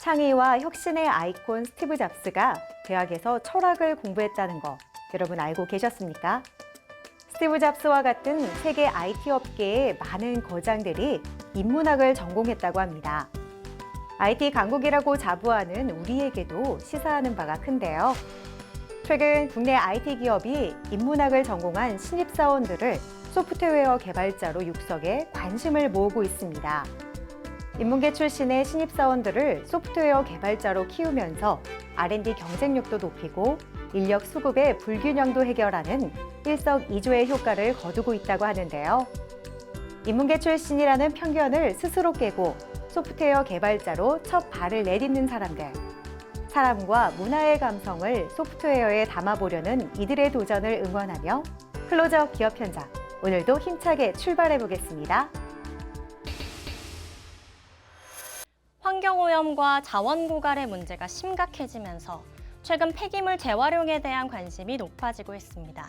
창의와 혁신의 아이콘 스티브 잡스가 대학에서 철학을 공부했다는 거 여러분 알고 계셨습니까? 스티브 잡스와 같은 세계 IT 업계의 많은 거장들이 인문학을 전공했다고 합니다. IT 강국이라고 자부하는 우리에게도 시사하는 바가 큰데요. 최근 국내 IT 기업이 인문학을 전공한 신입사원들을 소프트웨어 개발자로 육성해 관심을 모으고 있습니다. 인문계 출신의 신입사원들을 소프트웨어 개발자로 키우면서 R&D 경쟁력도 높이고 인력 수급의 불균형도 해결하는 일석이조의 효과를 거두고 있다고 하는데요. 인문계 출신이라는 편견을 스스로 깨고 소프트웨어 개발자로 첫 발을 내딛는 사람들. 사람과 문화의 감성을 소프트웨어에 담아보려는 이들의 도전을 응원하며 클로즈업 기업 현장, 오늘도 힘차게 출발해 보겠습니다. 환경오염과 자원 고갈의 문제가 심각해지면서 최근 폐기물 재활용에 대한 관심이 높아지고 있습니다.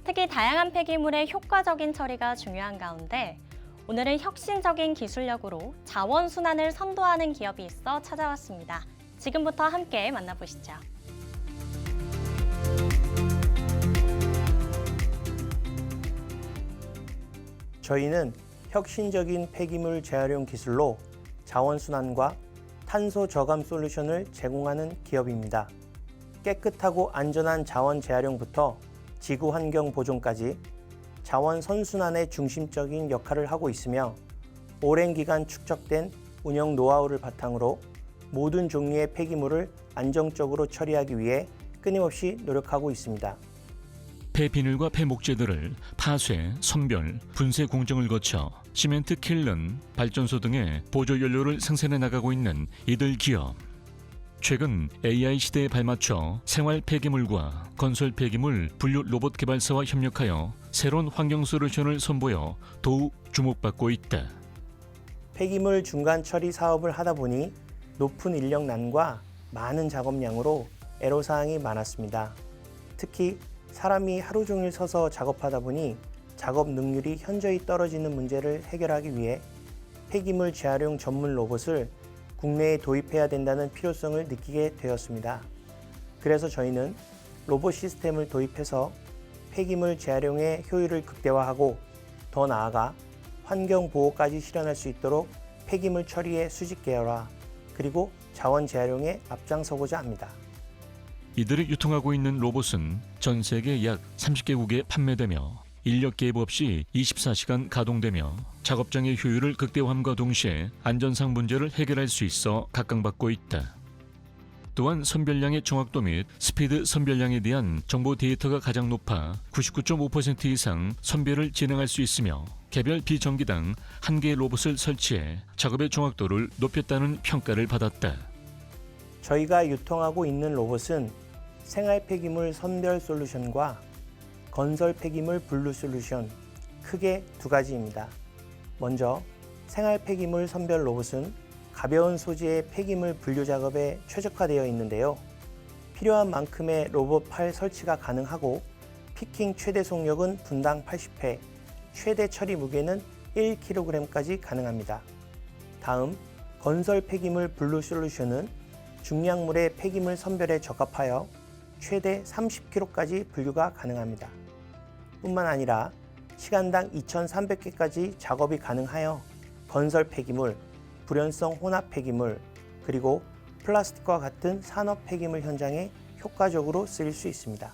특히 다양한 폐기물의 효과적인 처리가 중요한 가운데 오늘은 혁신적인 기술력으로 자원 순환을 선도하는 기업이 있어 찾아왔습니다. 지금부터 함께 만나보시죠. 저희는 혁신적인 폐기물 재활용 기술로 자원순환과 탄소 저감 솔루션을 제공하는 기업입니다. 깨끗하고 안전한 자원 재활용부터 지구 환경 보존까지 자원 선순환의 중심적인 역할을 하고 있으며 오랜 기간 축적된 운영 노하우를 바탕으로 모든 종류의 폐기물을 안정적으로 처리하기 위해 끊임없이 노력하고 있습니다. 폐비닐과 폐목재들을 파쇄, 선별, 분쇄 공정을 거쳐 시멘트 킬른, 발전소 등의 보조 연료를 생산해 나가고 있는 이들 기업. 최근 AI 시대에 발맞춰 생활 폐기물과 건설 폐기물 분류 로봇 개발사와 협력하여 새로운 환경 솔루션을 선보여 더욱 주목받고 있다. 폐기물 중간 처리 사업을 하다 보니 높은 인력난과 많은 작업량으로 애로사항이 많았습니다. 특히 사람이 하루 종일 서서 작업하다 보니 작업 능률이 현저히 떨어지는 문제를 해결하기 위해 폐기물 재활용 전문 로봇을 국내에 도입해야 된다는 필요성을 느끼게 되었습니다. 그래서 저희는 로봇 시스템을 도입해서 폐기물 재활용의 효율을 극대화하고 더 나아가 환경 보호까지 실현할 수 있도록 폐기물 처리의 수직 계열화 그리고 자원 재활용에 앞장서고자 합니다. 이들이 유통하고 있는 로봇은 전 세계 약 30개국에 판매되며 인력 개입 없이 24시간 가동되며 작업장의 효율을 극대화함과 동시에 안전상 문제를 해결할 수 있어 각광받고 있다. 또한 선별량의 정확도 및 스피드 선별량에 대한 정보 데이터가 가장 높아 99.5% 이상 선별을 진행할 수 있으며 개별 비정기당 1개의 로봇을 설치해 작업의 정확도를 높였다는 평가를 받았다. 저희가 유통하고 있는 로봇은 생활 폐기물 선별 솔루션과 건설 폐기물 분류 솔루션 크게 두 가지입니다. 먼저 생활 폐기물 선별 로봇은 가벼운 소재의 폐기물 분류 작업에 최적화되어 있는데요. 필요한 만큼의 로봇 팔 설치가 가능하고 피킹 최대 속력은 분당 80회, 최대 처리 무게는 1kg까지 가능합니다. 다음 건설 폐기물 분류 솔루션은 중량물의 폐기물 선별에 적합하여 최대 30kg까지 분류가 가능합니다. 뿐만 아니라 시간당 2,300개까지 작업이 가능하여 건설 폐기물, 불연성 혼합 폐기물, 그리고 플라스틱과 같은 산업 폐기물 현장에 효과적으로 쓰일 수 있습니다.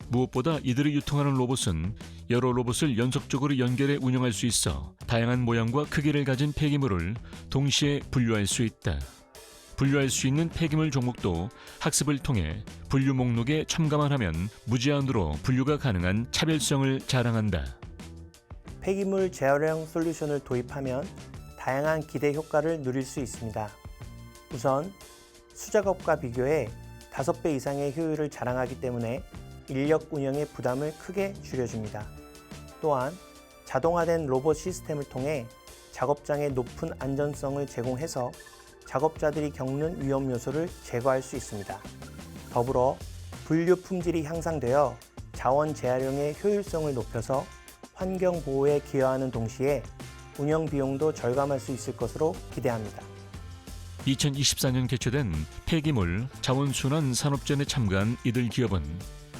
무엇보다 이들이 유통하는 로봇은 여러 로봇을 연속적으로 연결해 운영할 수 있어 다양한 모양과 크기를 가진 폐기물을 동시에 분류할 수 있다. 분류할 수 있는 폐기물 종목도 학습을 통해 분류 목록에 첨가만 하면 무제한으로 분류가 가능한 차별성을 자랑한다. 폐기물 재활용 솔루션을 도입하면 다양한 기대 효과를 누릴 수 있습니다. 우선 수작업과 비교해 5배 이상의 효율을 자랑하기 때문에 인력 운영의 부담을 크게 줄여줍니다. 또한 자동화된 로봇 시스템을 통해 작업장의 높은 안전성을 제공해서 작업자들이 겪는 위험 요소를 제거할 수 있습니다. 더불어 분류 품질이 향상되어 자원 재활용의 효율성을 높여서 환경 보호에 기여하는 동시에 운영 비용도 절감할 수 있을 것으로 기대합니다. 2024년 개최된 폐기물 자원순환 산업전에 참가한 이들 기업은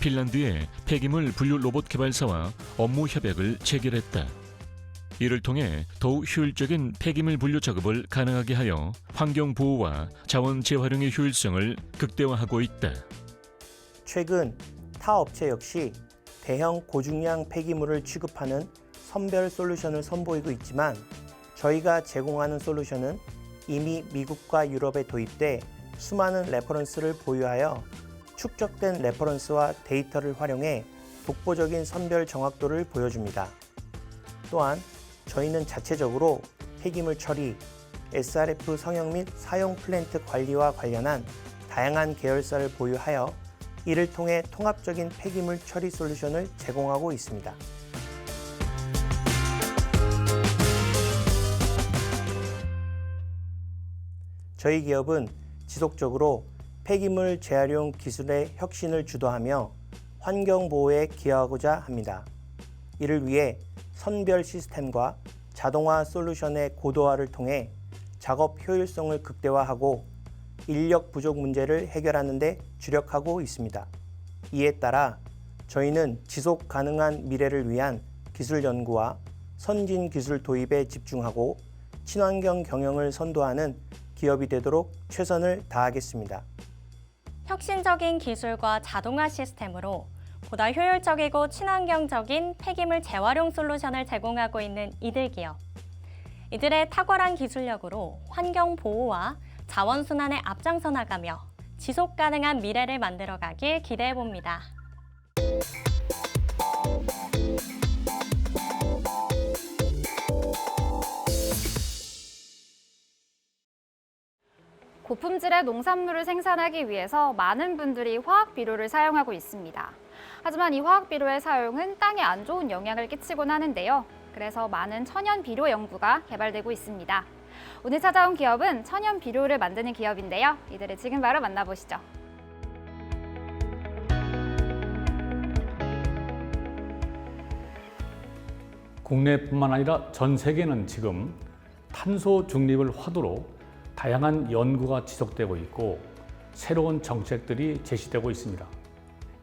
핀란드의 폐기물 분류 로봇 개발사와 업무 협약을 체결했다. 이를 통해 더욱 효율적인 폐기물 분류 작업을 가능하게 하여 환경 보호와 자원 재활용의 효율성을 극대화하고 있다. 최근 타 업체 역시 대형 고중량 폐기물을 취급하는 선별 솔루션을 선보이고 있지만 저희가 제공하는 솔루션은 이미 미국과 유럽에 도입돼 수많은 레퍼런스를 보유하여 축적된 레퍼런스와 데이터를 활용해 독보적인 선별 정확도를 보여줍니다. 또한 저희는 자체적으로 폐기물 처리, SRF 성형 및 사용 플랜트 관리와 관련한 다양한 계열사를 보유하여 이를 통해 통합적인 폐기물 처리 솔루션을 제공하고 있습니다. 저희 기업은 지속적으로 폐기물 재활용 기술의 혁신을 주도하며 환경 보호에 기여하고자 합니다. 이를 위해 선별 시스템과 자동화 솔루션의 고도화를 통해 작업 효율성을 극대화하고 인력 부족 문제를 해결하는 데 주력하고 있습니다. 이에 따라 저희는 지속 가능한 미래를 위한 기술 연구와 선진 기술 도입에 집중하고 친환경 경영을 선도하는 기업이 되도록 최선을 다하겠습니다. 혁신적인 기술과 자동화 시스템으로 보다 효율적이고 친환경적인 폐기물 재활용 솔루션을 제공하고 있는 이들 기업. 이들의 탁월한 기술력으로 환경 보호와 자원 순환에 앞장서 나가며 지속 가능한 미래를 만들어가길 기대해 봅니다. 고품질의 농산물을 생산하기 위해서 많은 분들이 화학 비료를 사용하고 있습니다. 하지만 이 화학 비료의 사용은 땅에 안 좋은 영향을 끼치곤 하는데요. 그래서 많은 천연 비료 연구가 개발되고 있습니다. 오늘 찾아온 기업은 천연 비료를 만드는 기업인데요. 이들을 지금 바로 만나보시죠. 국내뿐만 아니라 전 세계는 지금 탄소 중립을 화두로 다양한 연구가 지속되고 있고 새로운 정책들이 제시되고 있습니다.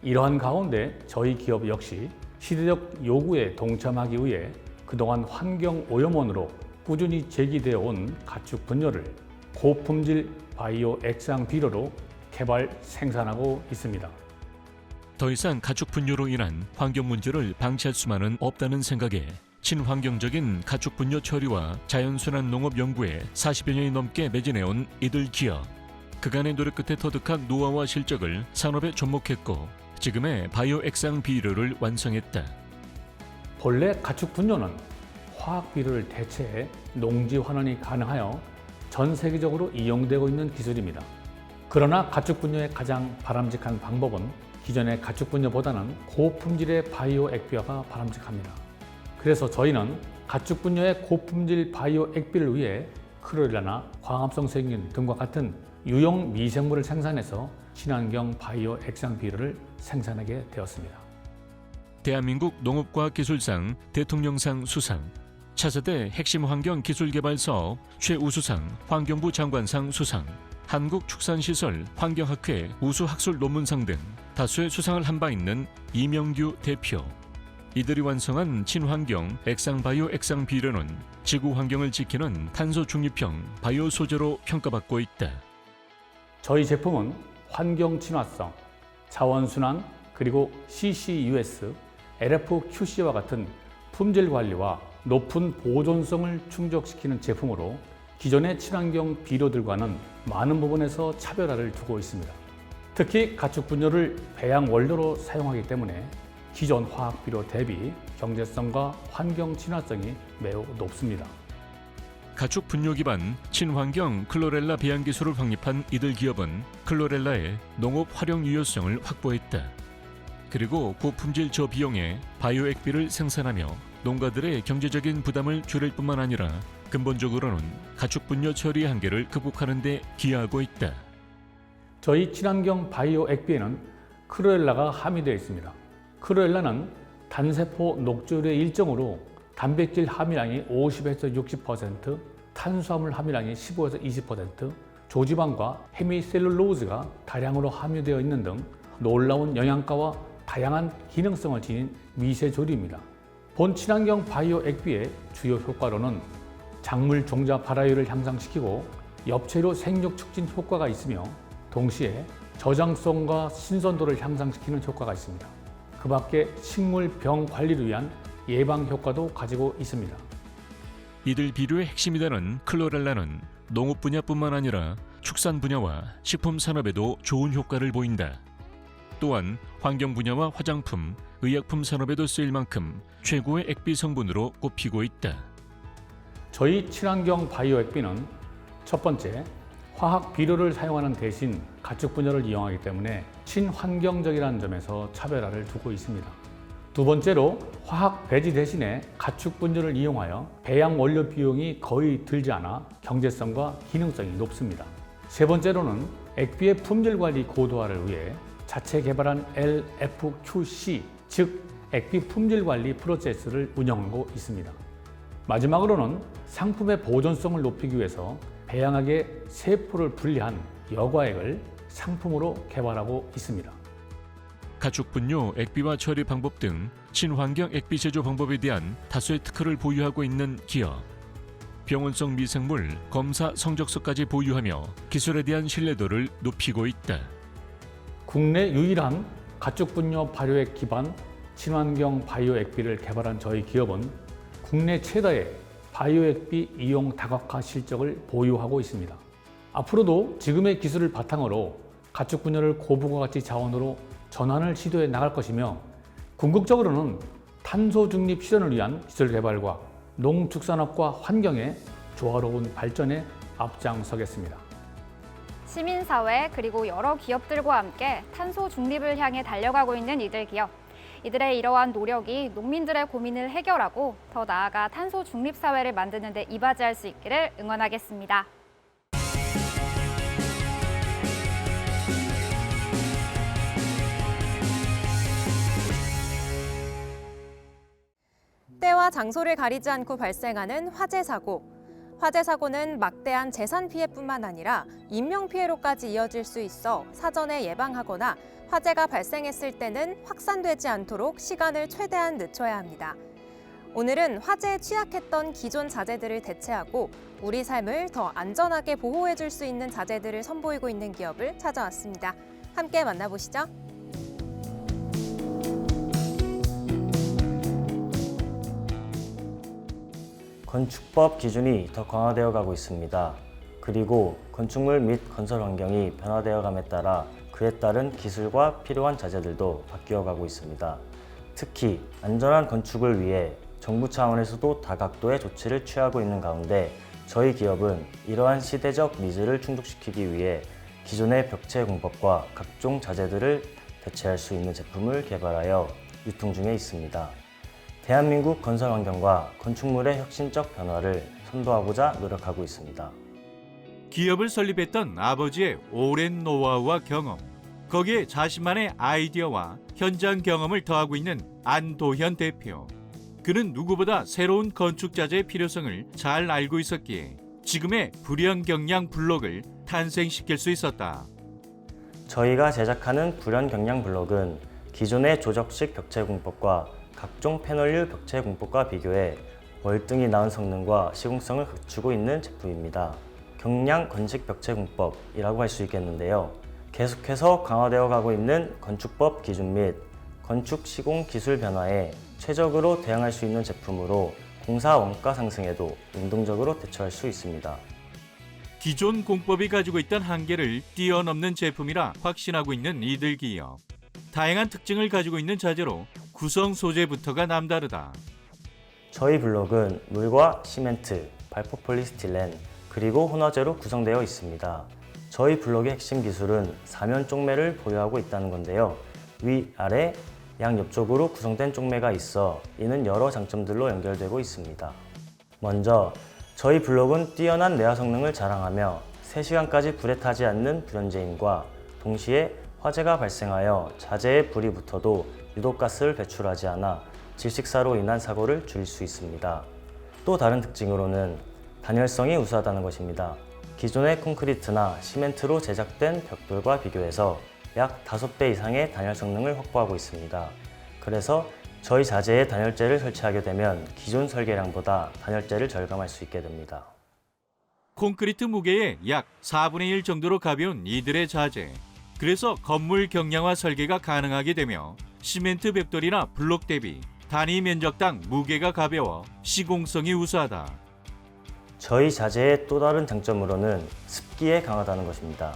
이러한 가운데 저희 기업 역시 시대적 요구에 동참하기 위해 그동안 환경 오염원으로 꾸준히 제기되어 온 가축 분뇨를 고품질 바이오 액상 비료로 개발 생산하고 있습니다. 더 이상 가축 분뇨로 인한 환경 문제를 방치할 수만은 없다는 생각에 친환경적인 가축 분뇨 처리와 자연순환 농업 연구에 40여 년이 넘게 매진해온 이들 기업. 그간의 노력 끝에 터득한 노하우와 실적을 산업에 접목했고 지금의 바이오 액상 비료를 완성했다. 본래 가축 분뇨는 화학 비료를 대체해 농지 환원이 가능하여 전 세계적으로 이용되고 있는 기술입니다. 그러나 가축 분뇨의 가장 바람직한 방법은 기존의 가축 분뇨보다는 고품질의 바이오 액비화가 바람직합니다. 그래서 저희는 가축 분뇨의 고품질 바이오 액비를 위해 크로렐라나 광합성 세균 등과 같은 유용 미생물을 생산해서 친환경 바이오 액상 비료를 생산하게 되었습니다. 대한민국 농업과학기술상 대통령상 수상, 차세대 핵심 환경 기술개발 사업 최우수상 환경부 장관상 수상, 한국축산시설 환경학회 우수학술 논문상 등 다수의 수상을 한 바 있는 이명규 대표. 이들이 완성한 친환경 액상 바이오 액상 비료는 지구 환경을 지키는 탄소 중립형 바이오 소재로 평가받고 있다. 저희 제품은 환경 친화성, 자원 순환, 그리고 CCUS, LFQC와 같은 품질 관리와 높은 보존성을 충족시키는 제품으로 기존의 친환경 비료들과는 많은 부분에서 차별화를 두고 있습니다. 특히 가축 분뇨를 배양 원료로 사용하기 때문에 기존 화학 비료 대비 경제성과 환경 친화성이 매우 높습니다. 가축 분뇨 기반 친환경 클로렐라 배양 기술을 확립한 이들 기업은 클로렐라의 농업 활용 유효성을 확보했다. 그리고 고품질 저비용의 바이오 액비를 생산하며 농가들의 경제적인 부담을 줄일 뿐만 아니라 근본적으로는 가축 분뇨 처리 한계를 극복하는 데 기여하고 있다. 저희 친환경 바이오 액비에는 크로렐라가 함유되어 있습니다. 크로렐라는 단세포 녹조류의 일정으로 단백질 함유량이 50에서 60%, 탄수화물 함유량이 15에서 20%, 조지방과 헤미셀룰로즈가 다량으로 함유되어 있는 등 놀라운 영양가와 다양한 기능성을 지닌 미세조류입니다. 본 친환경 바이오 액비의 주요 효과로는 작물 종자 발화율을 향상시키고 엽채류 생육 촉진 효과가 있으며 동시에 저장성과 신선도를 향상시키는 효과가 있습니다. 그 밖에 식물 병 관리를 위한 예방 효과도 가지고 있습니다. 이들 비료의 핵심이라는 클로렐라는 농업 분야뿐만 아니라 축산 분야와 식품 산업에도 좋은 효과를 보인다. 또한 환경 분야와 화장품, 의약품 산업에도 쓰일 만큼 최고의 액비 성분으로 꼽히고 있다. 저희 친환경 바이오 액비는 첫 번째, 화학 비료를 사용하는 대신 가축 분열을 이용하기 때문에 친환경적이라는 점에서 차별화를 두고 있습니다. 두 번째로 화학 배지 대신에 가축 분열을 이용하여 배양 원료 비용이 거의 들지 않아 경제성과 기능성이 높습니다. 세 번째로는 액비의 품질 관리 고도화를 위해 자체 개발한 LFQC, 즉 액비 품질 관리 프로세스를 운영하고 있습니다. 마지막으로는 상품의 보존성을 높이기 위해서 배양액의 세포를 분리한 여과액을 상품으로 개발하고 있습니다. 가축 분뇨, 액비와 처리 방법 등 친환경 액비 제조 방법에 대한 다수의 특허를 보유하고 있는 기업. 병원성 미생물 검사 성적서까지 보유하며 기술에 대한 신뢰도를 높이고 있다. 국내 유일한 가축 분뇨 발효액 기반 친환경 바이오 액비를 개발한 저희 기업은 국내 최다의 바이오 액비 이용 다각화 실적을 보유하고 있습니다. 앞으로도 지금의 기술을 바탕으로 가축 분열을 고부가 가치 자원으로 전환을 시도해 나갈 것이며 궁극적으로는 탄소 중립 실현을 위한 기술 개발과 농축산업과 환경의 조화로운 발전에 앞장서겠습니다. 시민사회 그리고 여러 기업들과 함께 탄소 중립을 향해 달려가고 있는 이들 기업. 이들의 이러한 노력이 농민들의 고민을 해결하고 더 나아가 탄소 중립 사회를 만드는 데 이바지할 수 있기를 응원하겠습니다. 때와 장소를 가리지 않고 발생하는 화재 사고. 화재 사고는 막대한 재산 피해뿐만 아니라 인명 피해로까지 이어질 수 있어 사전에 예방하거나 화재가 발생했을 때는 확산되지 않도록 시간을 최대한 늦춰야 합니다. 오늘은 화재에 취약했던 기존 자재들을 대체하고 우리 삶을 더 안전하게 보호해줄 수 있는 자재들을 선보이고 있는 기업을 찾아왔습니다. 함께 만나보시죠. 건축법 기준이 더 강화되어 가고 있습니다. 그리고 건축물 및 건설 환경이 변화되어 감에 따라 그에 따른 기술과 필요한 자재들도 바뀌어 가고 있습니다. 특히 안전한 건축을 위해 정부 차원에서도 다각도의 조치를 취하고 있는 가운데 저희 기업은 이러한 시대적 니즈를 충족시키기 위해 기존의 벽체 공법과 각종 자재들을 대체할 수 있는 제품을 개발하여 유통 중에 있습니다. 대한민국 건설 환경과 건축물의 혁신적 변화를 선도하고자 노력하고 있습니다. 기업을 설립했던 아버지의 오랜 노하우와 경험, 거기에 자신만의 아이디어와 현장 경험을 더하고 있는 안도현 대표. 그는 누구보다 새로운 건축 자재의 필요성을 잘 알고 있었기에 지금의 불연경량 블록을 탄생시킬 수 있었다. 저희가 제작하는 불연경량 블록은 기존의 조적식 벽체 공법과 각종 패널류 벽체 공법과 비교해 월등히 나은 성능과 시공성을 갖추고 있는 제품입니다. 경량 건식 벽체 공법이라고 할 수 있겠는데요. 계속해서 강화되어 가고 있는 건축법 기준 및 건축 시공 기술 변화에 최적으로 대응할 수 있는 제품으로 공사 원가 상승에도 능동적으로 대처할 수 있습니다. 기존 공법이 가지고 있던 한계를 뛰어넘는 제품이라 확신하고 있는 이들 기업. 다양한 특징을 가지고 있는 자재로 구성 소재부터가 남다르다. 저희 블록은 물과 시멘트, 발포폴리스틸렌, 그리고 혼화재로 구성되어 있습니다. 저희 블록의 핵심 기술은 사면 쪽매를 보유하고 있다는 건데요. 위, 아래, 양 옆쪽으로 구성된 쪽매가 있어 이는 여러 장점들로 연결되고 있습니다. 먼저 저희 블록은 뛰어난 내화 성능을 자랑하며 3시간까지 불에 타지 않는 불연제임과 동시에 화재가 발생하여 자재에 불이 붙어도 유독가스를 배출하지 않아 질식사로 인한 사고를 줄일 수 있습니다. 또 다른 특징으로는 단열성이 우수하다는 것입니다. 기존의 콘크리트나 시멘트로 제작된 벽돌과 비교해서 약 5배 이상의 단열 성능을 확보하고 있습니다. 그래서 저희 자재에 단열재를 설치하게 되면 기존 설계량보다 단열재를 절감할 수 있게 됩니다. 콘크리트 무게의 약 4분의 1 정도로 가벼운 이들의 자재. 그래서 건물 경량화 설계가 가능하게 되며 시멘트 벽돌이나 블록 대비 단위 면적당 무게가 가벼워 시공성이 우수하다. 저희 자재의 또 다른 장점으로는 습기에 강하다는 것입니다.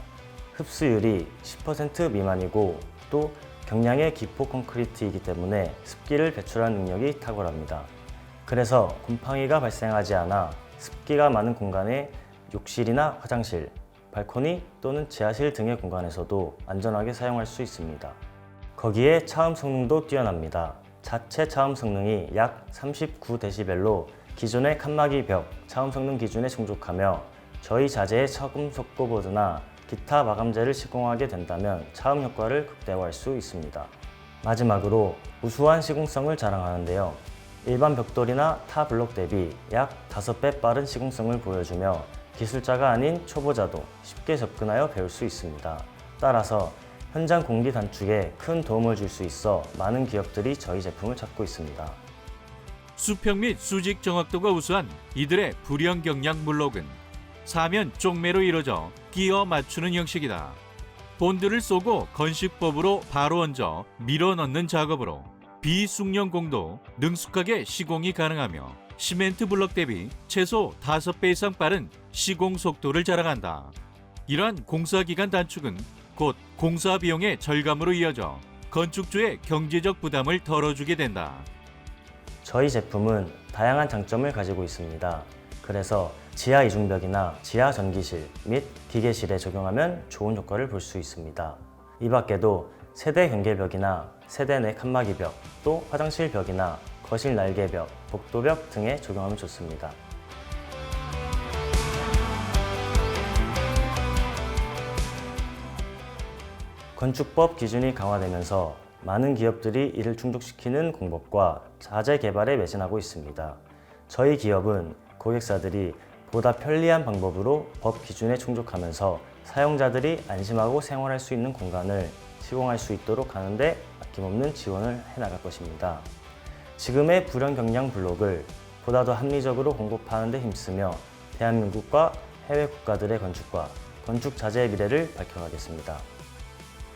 흡수율이 10% 미만이고 또 경량의 기포 콘크리트이기 때문에 습기를 배출하는 능력이 탁월합니다. 그래서 곰팡이가 발생하지 않아 습기가 많은 공간에 욕실이나 화장실, 발코니 또는 지하실 등의 공간에서도 안전하게 사용할 수 있습니다. 거기에 차음 성능도 뛰어납니다. 자체 차음 성능이 약 39dB로 기존의 칸막이 벽 차음 성능 기준에 충족하며 저희 자재의 차음 속보보드나 기타 마감재를 시공하게 된다면 차음 효과를 극대화할 수 있습니다. 마지막으로 우수한 시공성을 자랑하는데요. 일반 벽돌이나 타 블록 대비 약 5배 빠른 시공성을 보여주며 기술자가 아닌 초보자도 쉽게 접근하여 배울 수 있습니다. 따라서 현장 공기 단축에 큰 도움을 줄 수 있어 많은 기업들이 저희 제품을 찾고 있습니다. 수평 및 수직 정확도가 우수한 이들의 불연 경량 블록은 사면 쪽매로 이루어져 끼워 맞추는 형식이다. 본드를 쏘고 건식법으로 바로 얹어 밀어 넣는 작업으로 비숙련공도 능숙하게 시공이 가능하며 시멘트 블록 대비 최소 5배 이상 빠른 시공 속도를 자랑한다. 이러한 공사기간 단축은 곧 공사 비용의 절감으로 이어져 건축주의 경제적 부담을 덜어주게 된다. 저희 제품은 다양한 장점을 가지고 있습니다. 그래서 지하 이중벽이나 지하 전기실 및 기계실에 적용하면 좋은 효과를 볼 수 있습니다. 이 밖에도 세대 경계벽이나 세대 내 칸막이벽, 또 화장실 벽이나 거실 날개벽, 복도벽 등에 적용하면 좋습니다. 건축법 기준이 강화되면서 많은 기업들이 이를 충족시키는 공법과 자재 개발에 매진하고 있습니다. 저희 기업은 고객사들이 보다 편리한 방법으로 법 기준에 충족하면서 사용자들이 안심하고 생활할 수 있는 공간을 시공할 수 있도록 하는데 아낌없는 지원을 해나갈 것입니다. 지금의 불연 경량 블록을 보다 더 합리적으로 공급하는 데 힘쓰며 대한민국과 해외 국가들의 건축과 건축 자재의 미래를 밝혀가겠습니다.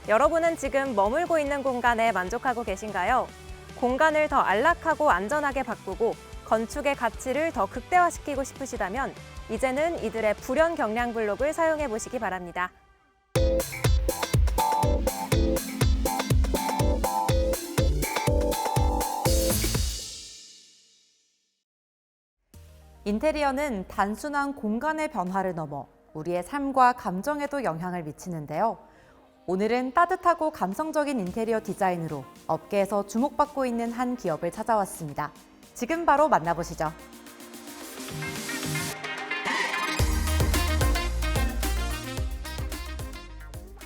여러분은 지금 머물고 있는 공간에 만족하고 계신가요? 공간을 더 안락하고 안전하게 바꾸고 건축의 가치를 더 극대화시키고 싶으시다면 이제는 이들의 불연 경량 블록을 사용해 보시기 바랍니다. 인테리어는 단순한 공간의 변화를 넘어 우리의 삶과 감정에도 영향을 미치는데요. 오늘은 따뜻하고 감성적인 인테리어 디자인으로 업계에서 주목받고 있는 한 기업을 찾아왔습니다. 지금 바로 만나보시죠.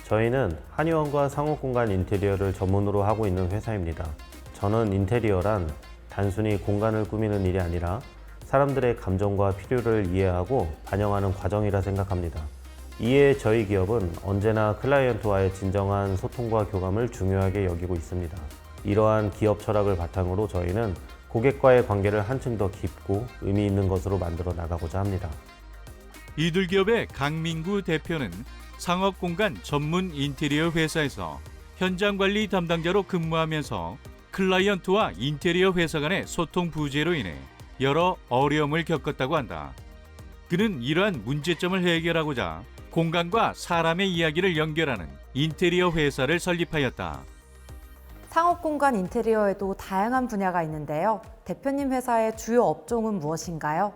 저희는 한의원과 상업공간 인테리어를 전문으로 하고 있는 회사입니다. 저는 인테리어란 단순히 공간을 꾸미는 일이 아니라 사람들의 감정과 필요를 이해하고 반영하는 과정이라 생각합니다. 이에 저희 기업은 언제나 클라이언트와의 진정한 소통과 교감을 중요하게 여기고 있습니다. 이러한 기업 철학을 바탕으로 저희는 고객과의 관계를 한층 더 깊고 의미 있는 것으로 만들어 나가고자 합니다. 이들 기업의 강민구 대표는 상업공간 전문 인테리어 회사에서 현장관리 담당자로 근무하면서 클라이언트와 인테리어 회사 간의 소통 부재로 인해 여러 어려움을 겪었다고 한다. 그는 이러한 문제점을 해결하고자 공간과 사람의 이야기를 연결하는 인테리어 회사를 설립하였다. 상업공간 인테리어에도 다양한 분야가 있는데요. 대표님 회사의 주요 업종은 무엇인가요?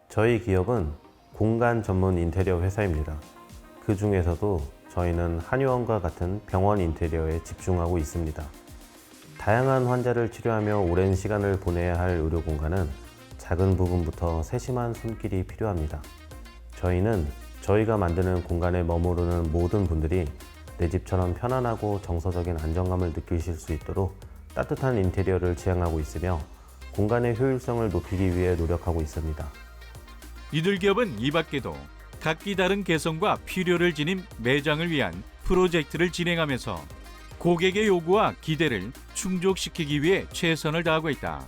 저희 기업은 공간 전문 인테리어 회사입니다. 그 중에서도 저희는 한의원과 같은 병원 인테리어에 집중하고 있습니다. 다양한 환자를 치료하며 오랜 시간을 보내야 할 의료 공간은 작은 부분부터 세심한 손길이 필요합니다. 저희는 저희가 만드는 공간에 머무르는 모든 분들이 내 집처럼 편안하고 정서적인 안정감을 느끼실 수 있도록 따뜻한 인테리어를 지향하고 있으며 공간의 효율성을 높이기 위해 노력하고 있습니다. 이들 기업은 이 밖에도 각기 다른 개성과 필요를 지닌 매장을 위한 프로젝트를 진행하면서 고객의 요구와 기대를 충족시키기 위해 최선을 다하고 있다.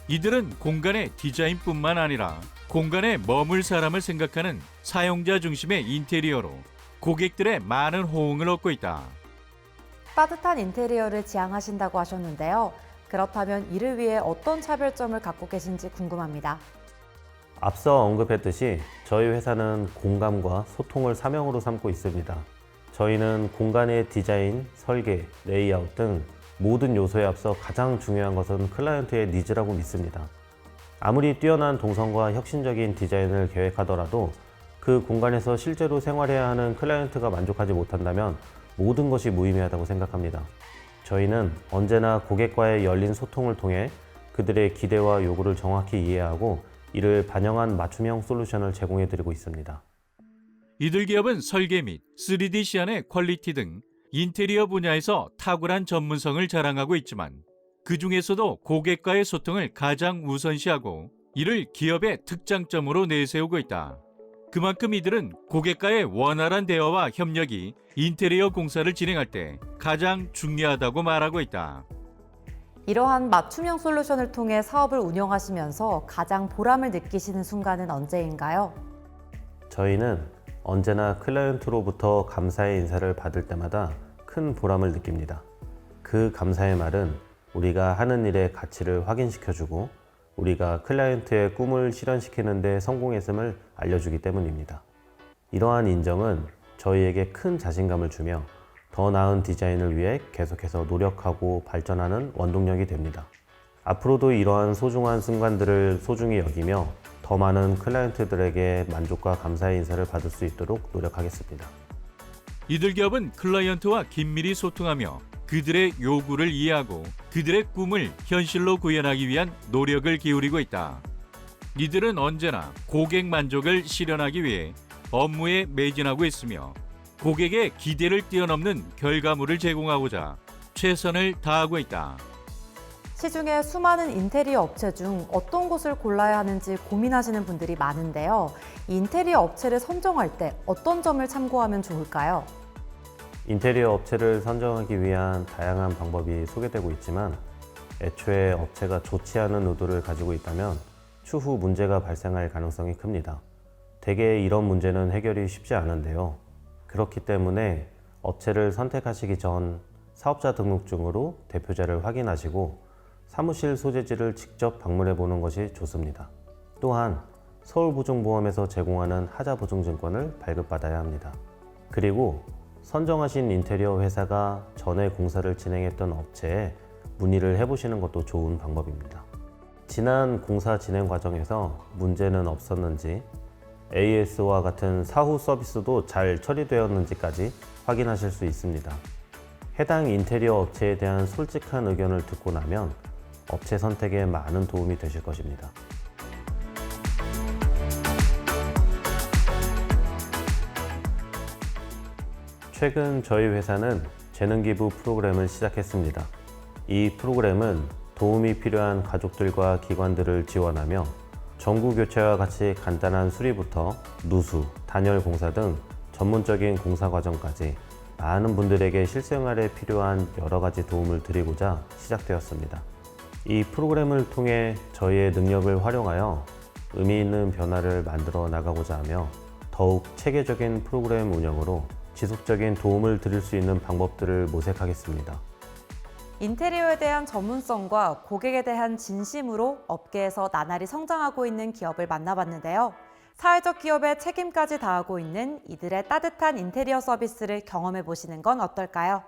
이들은 공간의 디자인뿐만 아니라 공간에 머물 사람을 생각하는 사용자 중심의 인테리어로 고객들의 많은 호응을 얻고 있다. 따뜻한 인테리어를 지향하신다고 하셨는데요. 그렇다면 이를 위해 어떤 차별점을 갖고 계신지 궁금합니다. 앞서 언급했듯이 저희 회사는 공감과 소통을 사명으로 삼고 있습니다. 저희는 공간의 디자인, 설계, 레이아웃 등 모든 요소에 앞서 가장 중요한 것은 클라이언트의 니즈라고 믿습니다. 아무리 뛰어난 동선과 혁신적인 디자인을 계획하더라도 그 공간에서 실제로 생활해야 하는 클라이언트가 만족하지 못한다면 모든 것이 무의미하다고 생각합니다. 저희는 언제나 고객과의 열린 소통을 통해 그들의 기대와 요구를 정확히 이해하고 이를 반영한 맞춤형 솔루션을 제공해드리고 있습니다. 이들 기업은 설계 및 3D 시안의 퀄리티 등 인테리어 분야에서 탁월한 전문성을 자랑하고 있지만 그 중에서도 고객과의 소통을 가장 우선시하고 이를 기업의 특장점으로 내세우고 있다. 그만큼 이들은 고객과의 원활한 대화와 협력이 인테리어 공사를 진행할 때 가장 중요하다고 말하고 있다. 이러한 맞춤형 솔루션을 통해 사업을 운영하시면서 가장 보람을 느끼시는 순간은 언제인가요? 저희는 언제나 클라이언트로부터 감사의 인사를 받을 때마다 큰 보람을 느낍니다. 그 감사의 말은 우리가 하는 일의 가치를 확인시켜주고 우리가 클라이언트의 꿈을 실현시키는 데 성공했음을 알려주기 때문입니다. 이러한 인정은 저희에게 큰 자신감을 주며 더 나은 디자인을 위해 계속해서 노력하고 발전하는 원동력이 됩니다. 앞으로도 이러한 소중한 순간들을 소중히 여기며 더 많은 클라이언트들에게 만족과 감사의 인사를 받을 수 있도록 노력하겠습니다. 이들 기업은 클라이언트와 긴밀히 소통하며 그들의 요구를 이해하고 그들의 꿈을 현실로 구현하기 위한 노력을 기울이고 있다. 이들은 언제나 고객 만족을 실현하기 위해 업무에 매진하고 있으며 고객의 기대를 뛰어넘는 결과물을 제공하고자 최선을 다하고 있다. 시중에 수많은 인테리어 업체 중 어떤 곳을 골라야 하는지 고민하시는 분들이 많은데요. 인테리어 업체를 선정할 때 어떤 점을 참고하면 좋을까요? 인테리어 업체를 선정하기 위한 다양한 방법이 소개되고 있지만 애초에 업체가 좋지 않은 의도를 가지고 있다면 추후 문제가 발생할 가능성이 큽니다. 대개 이런 문제는 해결이 쉽지 않은데요. 그렇기 때문에 업체를 선택하시기 전 사업자 등록증으로 대표자를 확인하시고 사무실 소재지를 직접 방문해 보는 것이 좋습니다. 또한 서울보증보험에서 제공하는 하자보증증권을 발급받아야 합니다. 그리고 선정하신 인테리어 회사가 전에 공사를 진행했던 업체에 문의를 해보시는 것도 좋은 방법입니다. 지난 공사 진행 과정에서 문제는 없었는지, AS와 같은 사후 서비스도 잘 처리되었는지까지 확인하실 수 있습니다. 해당 인테리어 업체에 대한 솔직한 의견을 듣고 나면 업체 선택에 많은 도움이 되실 것입니다. 최근 저희 회사는 재능기부 프로그램을 시작했습니다. 이 프로그램은 도움이 필요한 가족들과 기관들을 지원하며 전구교체와 같이 간단한 수리부터 누수, 단열 공사 등 전문적인 공사 과정까지 많은 분들에게 실생활에 필요한 여러 가지 도움을 드리고자 시작되었습니다. 이 프로그램을 통해 저희의 능력을 활용하여 의미 있는 변화를 만들어 나가고자 하며 더욱 체계적인 프로그램 운영으로 지속적인 도움을 드릴 수 있는 방법들을 모색하겠습니다. 인테리어에 대한 전문성과 고객에 대한 진심으로 업계에서 나날이 성장하고 있는 기업을 만나봤는데요. 사회적 기업의 책임까지 다하고 있는 이들의 따뜻한 인테리어 서비스를 경험해 보시는 건 어떨까요?